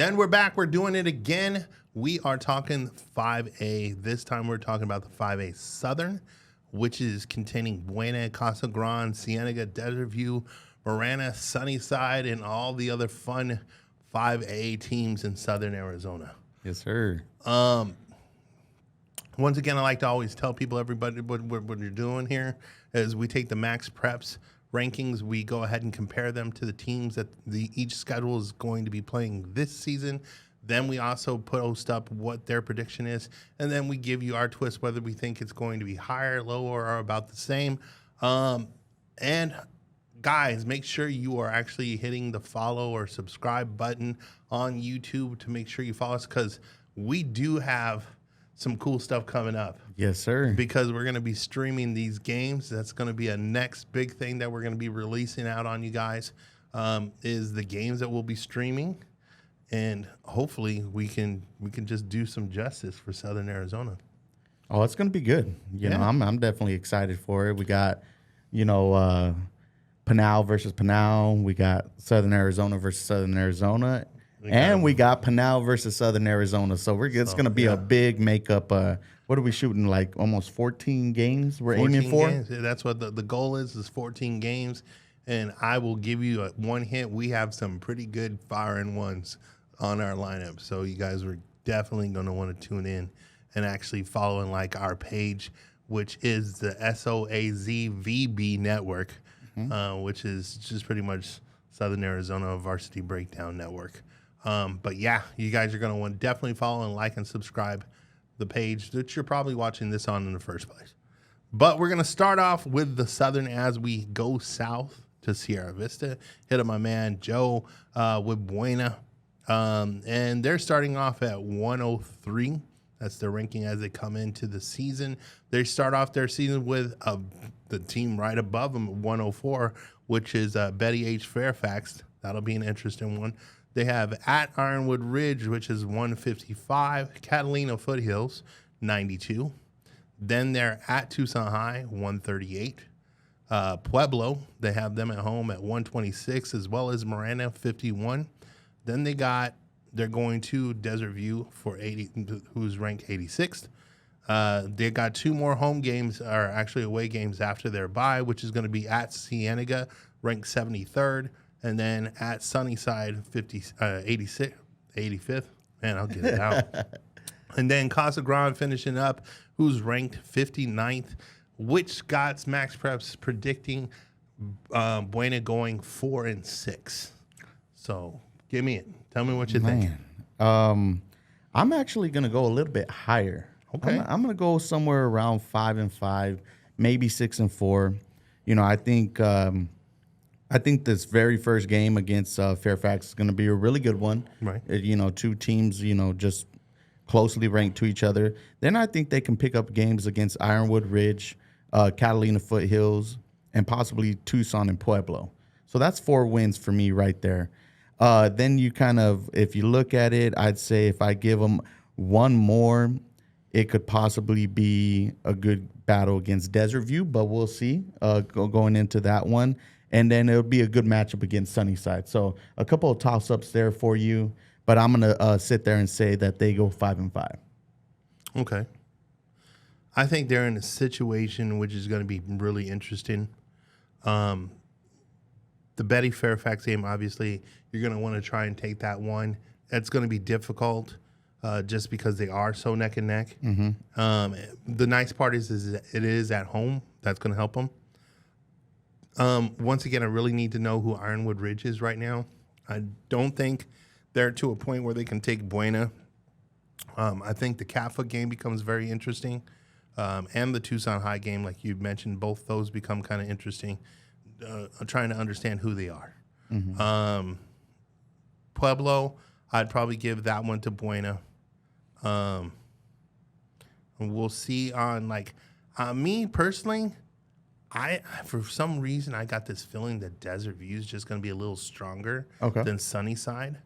And we're back. We're doing it again. We are talking 5A. This time we're talking about the 5A Southern, which is containing Buena, Casa Grande, Cienega, Desert View, Miranda, Sunnyside, and all the other fun 5A teams in Southern Arizona. Yes, sir. Once again, I like to always tell people, everybody, what you're doing here is we take the Max Preps rankings. We go ahead and compare them to the teams that each schedule is going to be playing this season. Then we also post up what their prediction is, and then we give you our twist, whether we think it's going to be higher, lower, or about the same. And guys, make sure you are actually hitting the follow or subscribe button on YouTube to make sure you follow us, because we do have some cool stuff coming up. Yes, sir. Because we're going to be streaming these games. That's going to be a next big thing that we're going to be releasing out on you guys, is the games that we'll be streaming. And hopefully we can just do some justice for Southern Arizona. Oh, it's going to be good. You know, I'm definitely excited for it. We got, Pinal versus Pinal. We got Southern Arizona versus Southern Arizona. And we got Pinal versus Southern Arizona. So it's going to be a big makeup. What are we shooting, like almost 14 games we're aiming for? Games. That's what the goal is 14 games. And I will give you one hint. We have some pretty good firing ones on our lineup. So you guys are definitely going to want to tune in and actually follow and like our page, which is the SOAZ VB network, which is just pretty much Southern Arizona Varsity Breakdown Network. But yeah, you guys are going to want to definitely follow and like and subscribe the page that you're probably watching this on in the first place. But we're going to start off with the Southern as we go south to Sierra Vista. Hit up my man Joe with Buena. And they're starting off at 103. That's their ranking as they come into the season. They start off their season with the team right above them at 104, which is Betty H. Fairfax. That'll be an interesting one. They have at Ironwood Ridge, which is 155. Catalina Foothills, 92. Then they're at Tucson High, 138. Pueblo, they have them at home at 126, as well as Miranda, 51. Then they're going to Desert View for 80, who's ranked 86th. They got two more home games, or actually away games after their bye, which is going to be at Cienega, ranked 73rd. And then at Sunnyside, 85th. Man, I'll get it out. And then Casa Grande finishing up, who's ranked 59th, which got Max Preps predicting Buena going 4-6. So give me it. Tell me what you think. I'm actually going to go a little bit higher. Okay. I'm going to go somewhere around 5-5, maybe 6-4. I think this very first game against Fairfax is going to be a really good one. Right. Two teams, just closely ranked to each other. Then I think they can pick up games against Ironwood Ridge, Catalina Foothills, and possibly Tucson and Pueblo. So that's 4 wins for me right there. Then you if you look at it, I'd say if I give them one more, it could possibly be a good battle against Desert View, but we'll see going into that one. And then it'll be a good matchup against Sunnyside. So a couple of toss-ups there for you, but I'm going to sit there and say that they go 5-5. Okay. I think they're in a situation which is going to be really interesting. The Betty Fairfax game, obviously, you're going to want to try and take that one. It's going to be difficult just because they are so neck and neck. Mm-hmm. The nice part is it is at home. That's going to help them. Once again, I really need to know who Ironwood Ridge is right now. I don't think they're to a point where they can take Buena. I think the CAFA game becomes very interesting. And the Tucson High game, like you mentioned, both those become kind of interesting. Trying to understand who they are. Mm-hmm. Pueblo, I'd probably give that one to Buena. And we'll see on me personally. For some reason, I got this feeling that Desert View is just going to be a little stronger than Sunnyside.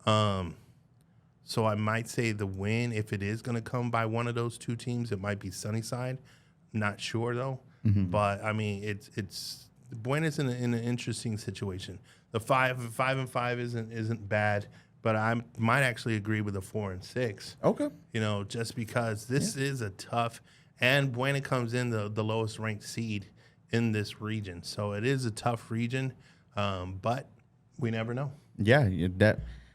So I might say the win, if it is going to come by one of those two teams, it might be Sunnyside. Not sure though. Mm-hmm. But I mean, Buena's in an interesting situation. The 5-5 isn't bad, but I might actually agree with the 4 and 6. Okay. Just because this is a tough, and Buena comes in the lowest ranked seed in this region, so it is a tough region, but we never know. Yeah,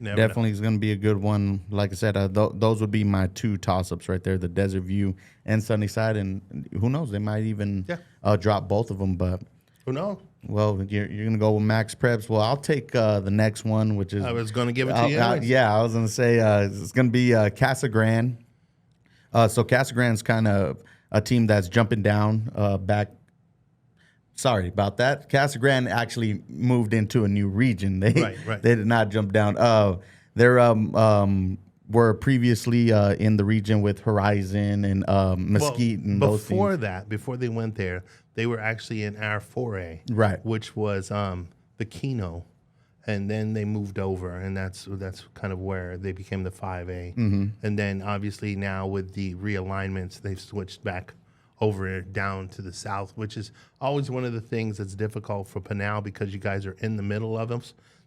definitely is going to be a good one. Like I said, those would be my 2 toss-ups right there, the Desert View and Sunnyside, and who knows, they might even drop both of them, but who knows? Well, you're going to go with Max Preps. Well, I'll take the next one, which is... I was going to give it to you. I was going to say it's going to be Casa Grande. So Casa Grande's kind of a team that's jumping down back. Sorry about that. Casa Grande actually moved into a new region. They did not jump down. Were previously in the region with Horizon and Mesquite and those teams. Before that, before they went there, they were actually in our 4A, right? Which was the Keno, and then they moved over, and that's kind of where they became the 5A. Mm-hmm. And then obviously now with the realignments, they've switched back over down to the south, which is always one of the things that's difficult for Pinal because you guys are in the middle of them,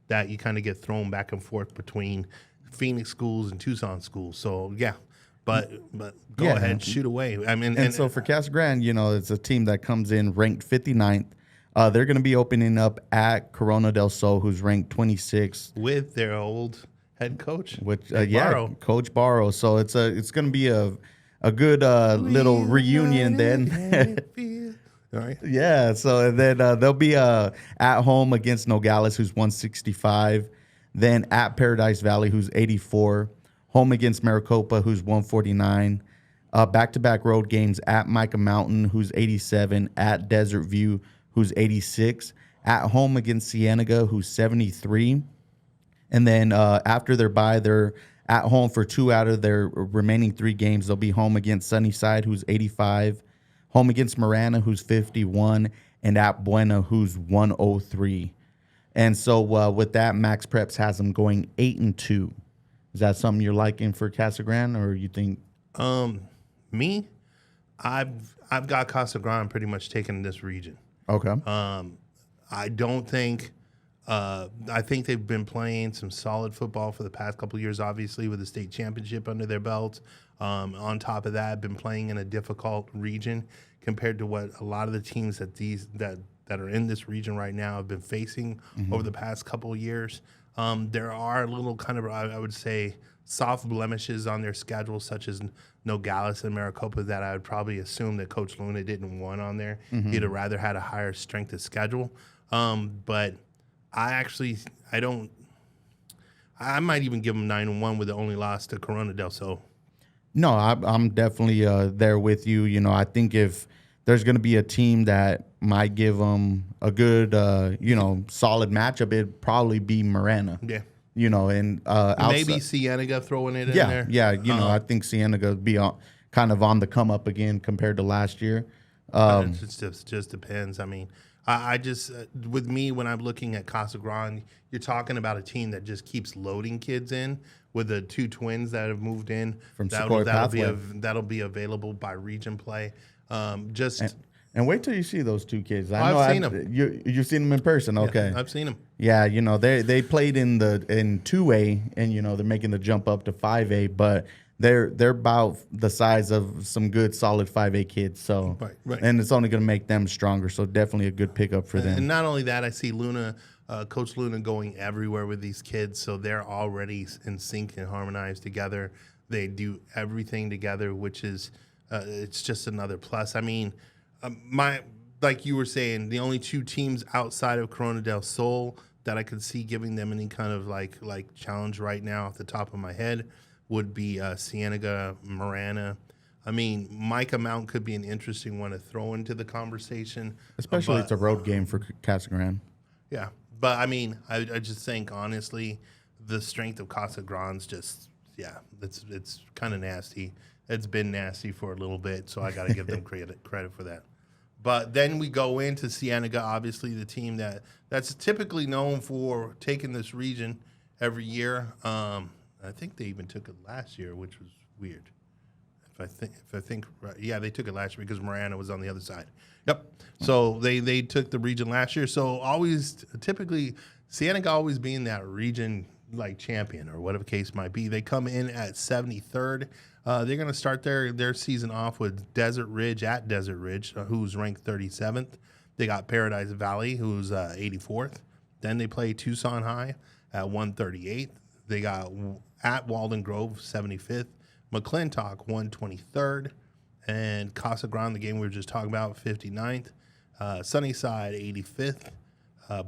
that you kind of get thrown back and forth between Phoenix schools and Tucson schools. So yeah, but go ahead, shoot away. I mean, and so for Casa Grande, it's a team that comes in ranked 59th. They're going to be opening up at Corona del Sol, who's ranked 26th with their old head coach, Coach Barrow. So it's going to be a good little reunion then. All right. Yeah. So then they'll be at home against Nogales, who's 165. Then at Paradise Valley, who's 84. Home against Maricopa, who's 149. Back-to-back road games at Micah Mountain, who's 87. At Desert View, who's 86. At home against Cienega, who's 73. And then after their bye, they're at home for 2 out of their remaining 3 games. They'll be home against Sunnyside, who's 85. Home against Miranda, who's 51. And at Buena, who's 103. And so with that, Max Preps has them going 8-2. Is that something you're liking for Casa Grande, or you think? Me, I've got Casa Grande pretty much taking this region. Okay. I don't think. I think they've been playing some solid football for the past couple of years, obviously with the state championship under their belt. On top of that, been playing in a difficult region compared to what a lot of the teams that are in this region right now have been facing over the past couple of years. There are little kind of, I would say, soft blemishes on their schedule, such as Nogales and Maricopa, that I would probably assume that Coach Luna didn't want on there. He'd have rather had a higher strength of schedule. But I might even give them 9-1 with the only loss to Corona del Sol. No, I'm definitely there with you. I think if there's going to be a team that might give them a good, solid matchup, it'd probably be Miranda. Yeah. And maybe Cienega throwing it in there. Yeah, I think Cienega would be kind of on the come up again compared to last year. It just depends. I mean, I just, with me, when I'm looking at Casa Grande, you're talking about a team that just keeps loading kids in with the 2 twins that have moved in. From Sequoia Pathway. That'll be available by region play. And wait till you see those 2 kids. I've seen them. You've seen them in person, okay? Yeah, I've seen them. Yeah, they played in 2A, and they're making the jump up to 5A, but they're about the size of some good solid 5A kids. So right. And it's only going to make them stronger. So definitely a good pickup for them. And not only that, I see Coach Luna going everywhere with these kids, so they're already in sync and harmonized together. They do everything together, which is it's just another plus. I mean, like you were saying, the only 2 teams outside of Corona del Sol that I could see giving them any kind of like challenge right now off the top of my head would be Cienega, Miranda. I mean, Micah Mountain could be an interesting one to throw into the conversation. Especially it's a road game for Casa Grande. Yeah. But, I mean, I just think, honestly, the strength of Casa Grande's just, it's kind of nasty. It's been nasty for a little bit, so I got to give them credit for that. But then we go into Cienega, obviously the team that's typically known for taking this region every year. I think they even took it last year, which was weird. If I think right, yeah, they took it last year because Miranda was on the other side. Yep. So they took the region last year. So typically Cienega always being that region like champion or whatever case might be. They come in at 73rd. They're going to start their season off with Desert Ridge at Desert Ridge, who's ranked 37th. They got Paradise Valley, who's 84th. Then they play Tucson High at 138th. They got at Walden Grove 75th, McClintock 123rd, and Casa Grande, the game we were just talking about, 59th. Sunnyside 85th.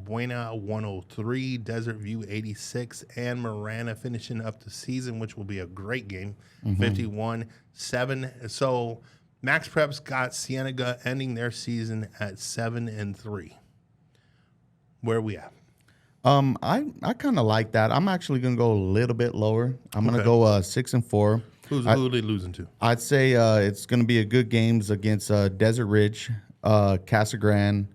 Buena 103, Desert View 86, and Miranda finishing up the season, which will be a great game, 51-7. So Max Prep's got Cienega ending their season at 7-3. Where are we at? I kind of like that. I'm actually gonna go a little bit lower. I'm gonna go 6-4. Who are they losing to? I'd say it's gonna be a good games against Desert Ridge, Casa Grande.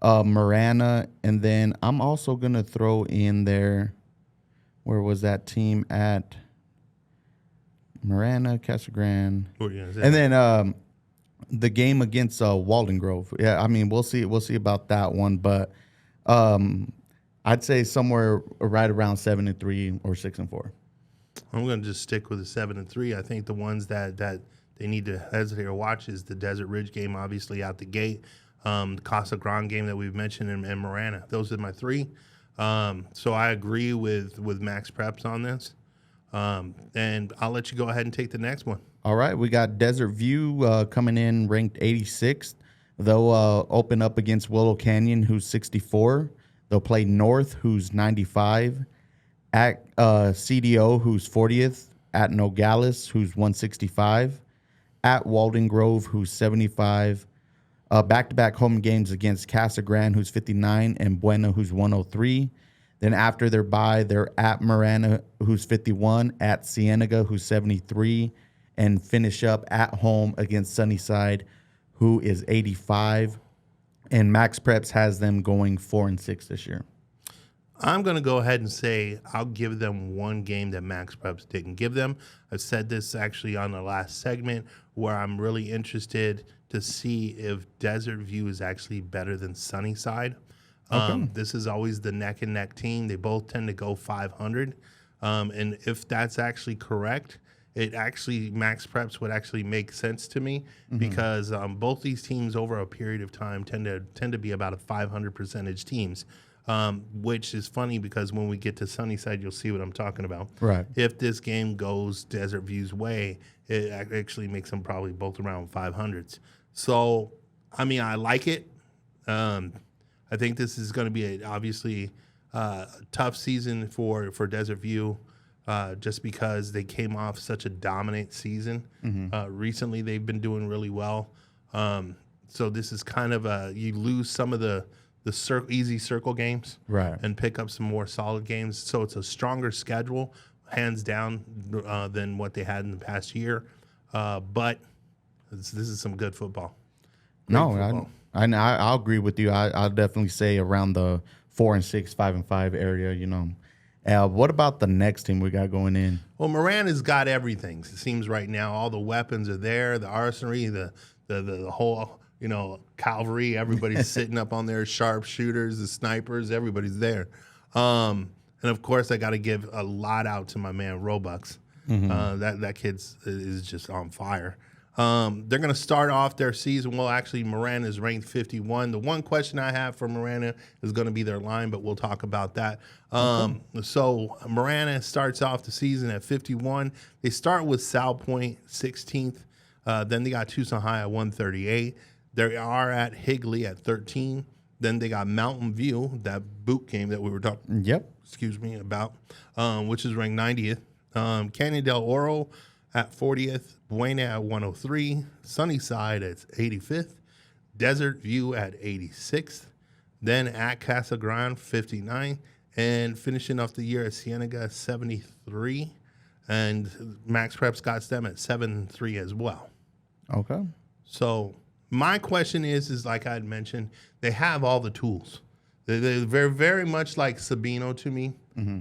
Miranda, and then I'm also gonna throw in there. Where was that team at? Miranda, Casa Grande, and then the game against Walden Grove. Yeah, I mean we'll see about that one, but I'd say somewhere right around 7-3 or 6-4. I'm gonna just stick with the 7-3. I think the ones that they need to hesitate or watch is the Desert Ridge game, obviously out the gate. The Casa Grande game that we've mentioned, and Miranda. Those are my three. So I agree with Max Preps on this. And I'll let you go ahead and take the next one. All right. We got Desert View coming in ranked 86th. They'll open up against Willow Canyon, who's 64. They'll play North, who's 95. At CDO, who's 40th. At Nogales, who's 165. At Walden Grove, who's 75. Back-to-back home games against Casa Grande, who's 59, and Buena, who's 103. Then after their bye, they're at Miranda, who's 51, at Cienega, who's 73, and finish up at home against Sunnyside, who is 85. And Max Preps has them going 4-6 this year. I'm going to go ahead and say I'll give them one game that Max Preps didn't give them. I've said this actually on the last segment where I'm really interested to see if Desert View is actually better than Sunnyside. This is always the neck and neck team. They both tend to go 500. And if that's actually correct, it actually, Max Preps would actually make sense to me because both these teams over a period of time tend to be about a 500 percentage teams. Which is funny because when we get to Sunnyside, you'll see what I'm talking about. Right. If this game goes Desert View's way, it actually makes them probably both around 500s. So, I mean, I like it. I think this is going to be obviously a tough season for Desert View just because they came off such a dominant season. Recently, they've been doing really well. So this is kind of you lose some of the easy circle games, right, and pick up some more solid games. So it's a stronger schedule, hands down, than what they had in the past year. But this is some good football. I'll agree with you. I'll definitely say around the 4-6, 5-5 area. You know, what about the next team we got going in? Well, Miranda's got everything. It seems right now all the weapons are there, the arsenal, the whole. You know, cavalry, everybody's sitting up on their sharpshooters, the snipers, everybody's there. And of course, I got to give a lot out to my man Robux. That kid is just on fire. They're going to start off their season. Well, actually, Miranda is ranked 51. The one question I have for Miranda is going to be their line, but we'll talk about that. So Miranda starts off the season at 51. They start with Sal Point, 16th. Then they got Tucson High at 138. They are at Higley at 13. Then they got Mountain View, that boot game that we were talking about, which is ranked 90th. Canyon del Oro at 40th. Buena at 103. Sunnyside at 85th. Desert View at 86th. Then at Casa Grande, 59. And finishing off the year at Cienega, 73. And Max Preps got them at 7-3 as well. Okay. So my question is like I had mentioned, they have all the tools. They're very, very much like Sabino to me.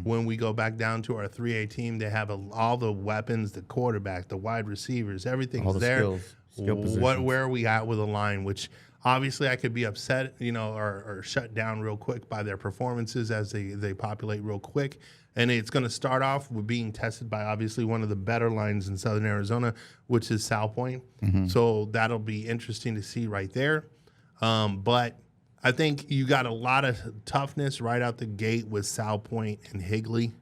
When we go back down to our 3A team, they have all the weapons, the quarterback, the wide receivers, everything's there. Where are we at with a line? Which obviously I could be upset, or shut down real quick by their performances as they populate real quick. And it's going to start off with being tested by obviously one of the better lines in Southern Arizona, which is South Point. So that'll be interesting to see right there. But I think you got a lot of toughness right out the gate with South Point and Higley,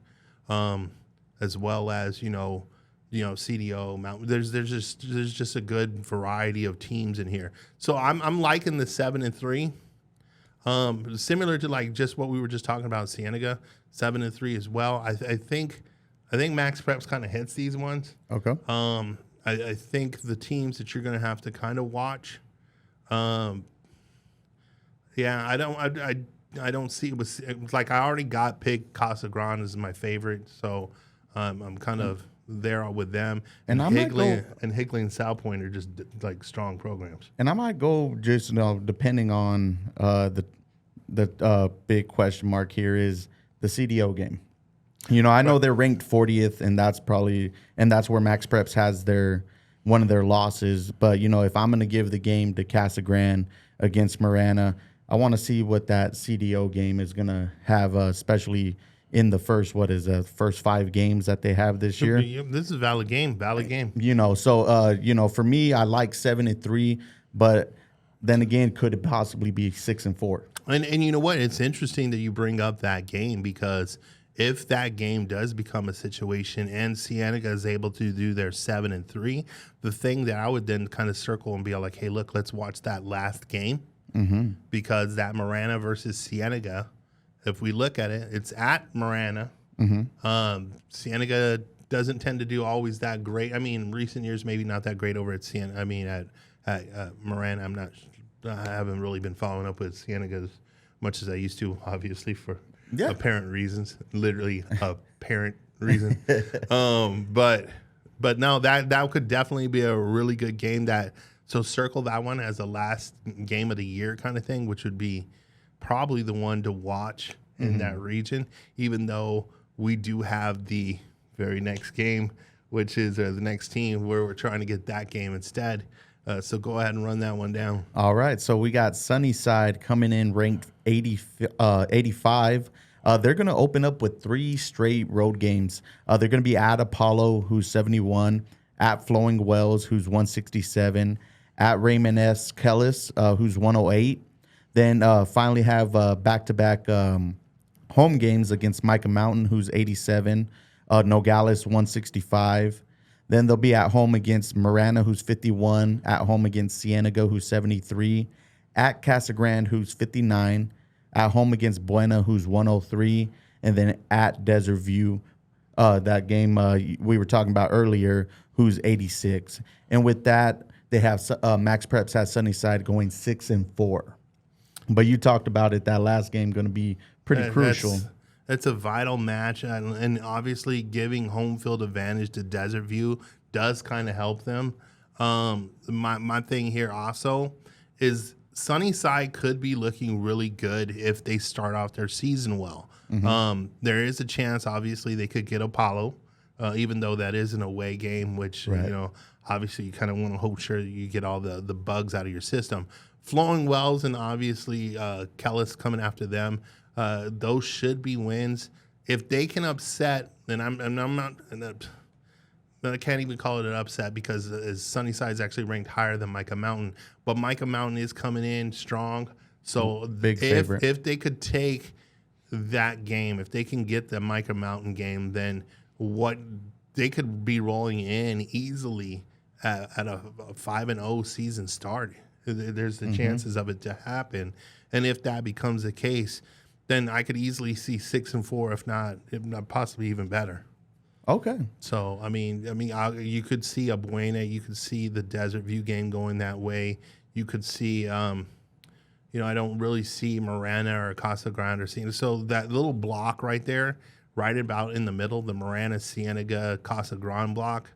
as well as CDO Mountain. There's just a good variety of teams in here. So I'm liking the 7-3. Similar to like just what we were just talking about, Cienega, 7-3 as well. I think Max Preps kind of hits these ones. Okay. I think the teams that you're going to have to kind of watch. I don't see it was like I already got picked Casa Grande as my favorite, so I'm kind of there with them. And Higley and South Point are just like strong programs. And I might go just depending on the big question mark here is the CDO game. I know they're ranked 40th, and that's where Max Preps has one of their losses. But if I'm going to give the game to Casa Grande against Miranda, I want to see what that CDO game is going to have, especially in the first 5 games that they have this year. This is a valid game. So for me, I like 7-3, but then again, could it possibly be 6-4? And you know what? It's interesting that you bring up that game, because if that game does become a situation and Cienega is able to do their 7-3, the thing that I would then kind of circle and be like, hey, look, let's watch that last game. Because that Miranda versus Cienega, if we look at it, it's at Miranda. Cienega doesn't tend to do always that great. I mean, in recent years, maybe not that great over at Cienega. I mean, at Miranda, I haven't really been following up with Cienega as much as I used to, obviously, for apparent reasons, literally apparent reason. But no, that could definitely be a really good game. So circle that one as the last game of the year kind of thing, which would be probably the one to watch in that region, even though we do have the very next game, which is the next team where we're trying to get that game instead. So go ahead and run that one down. All right. So we got Sunnyside coming in ranked 85. They're going to open up with 3 straight road games. They're going to be at Apollo, who's 71, at Flowing Wells, who's 167, at Raymond S. Kellis, who's 108. Then finally have back-to-back home games against Micah Mountain, who's 87, Nogales, 165. Then they'll be at home against Miranda, who's 51, at home against Cienega, who's 73, at Casa Grande, who's 59, at home against Buena, who's 103, and then at Desert View, that game we were talking about earlier, who's 86. And with that, they have Max Preps has Sunnyside going 6-4. But you talked about it, that last game going to be pretty crucial. That's a vital match, and obviously giving home field advantage to Desert View does kind of help them. My thing here also is Sunnyside could be looking really good if they start off their season well. There is a chance, obviously, they could get Apollo, even though that is an away game, which, obviously you kind of want to hope sure you get all the bugs out of your system. Flowing Wells and obviously Kellis coming after them. Those should be wins. If they can upset, then I'm not. I can't even call it an upset because Sunnyside's actually ranked higher than Micah Mountain, but Micah Mountain is coming in strong. So big favorite. If they could take that game, if they can get the Micah Mountain game, then what they could be rolling in easily at a 5-0 season start. There's the chances of it to happen, and if that becomes the case, then I could easily see 6-4, if not possibly even better. Okay. So I mean, you could see a Buena, you could see the Desert View game going that way. You could see, I don't really see Miranda or Casa Grande or Cienega. So that little block right there, right about in the middle, the Miranda, Cienega, Casa Grande block.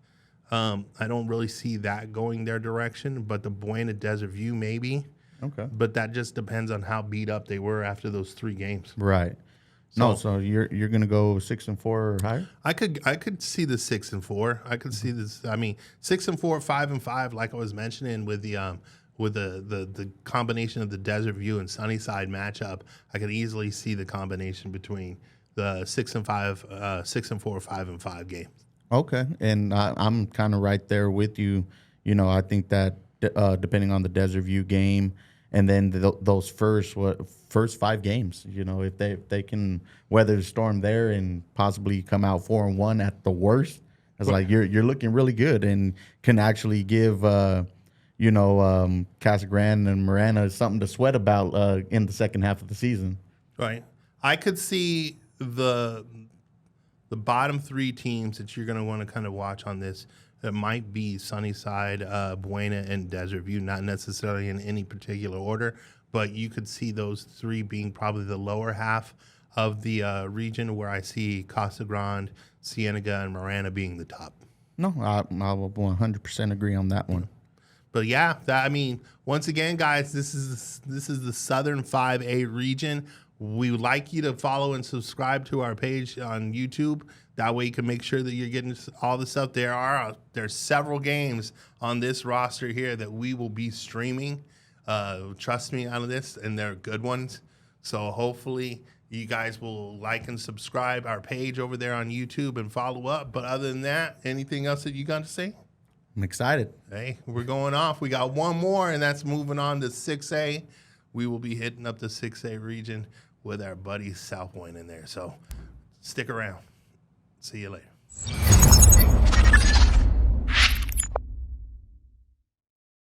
I don't really see that going their direction, but the Buena, Desert View maybe. Okay. But that just depends on how beat up they were after those 3 games. Right. So you're gonna go 6-4 or higher? I could see the 6-4. I could see this. I mean, 6-4, 5-5, like I was mentioning with the combination of the Desert View and Sunnyside matchup. I could easily see the combination between the 6-5, 6-4, 5-5 games. Okay, and I'm kind of right there with you. You know, I think that depending on the Desert View game, and then those first 5 games, you know, if they can weather the storm there and possibly come out 4-1 at the worst, it's like you're looking really good and can actually give Casa Grande and Miranda something to sweat about in the second half of the season. Right. I could see the bottom 3 teams that you're going to want to kind of watch on this. That might be Sunnyside, Buena, and Desert View, not necessarily in any particular order, but you could see those 3 being probably the lower half of the region, where I see Casa Grande, Cienega, and Miranda being the top. No, I will 100% agree on that one. But yeah, once again, guys, this is the Southern 5A region. We would like you to follow and subscribe to our page on YouTube. That way you can make sure that you're getting all the stuff. There's several games on this roster here that we will be streaming. Trust me on this, and they're good ones. So hopefully you guys will like and subscribe our page over there on YouTube and follow up. But other than that, anything else that you got to say? I'm excited. Hey, we're going off. We got one more, and that's moving on to 6A. We will be hitting up the 6A region with our buddy South Point in there. So stick around. See you later.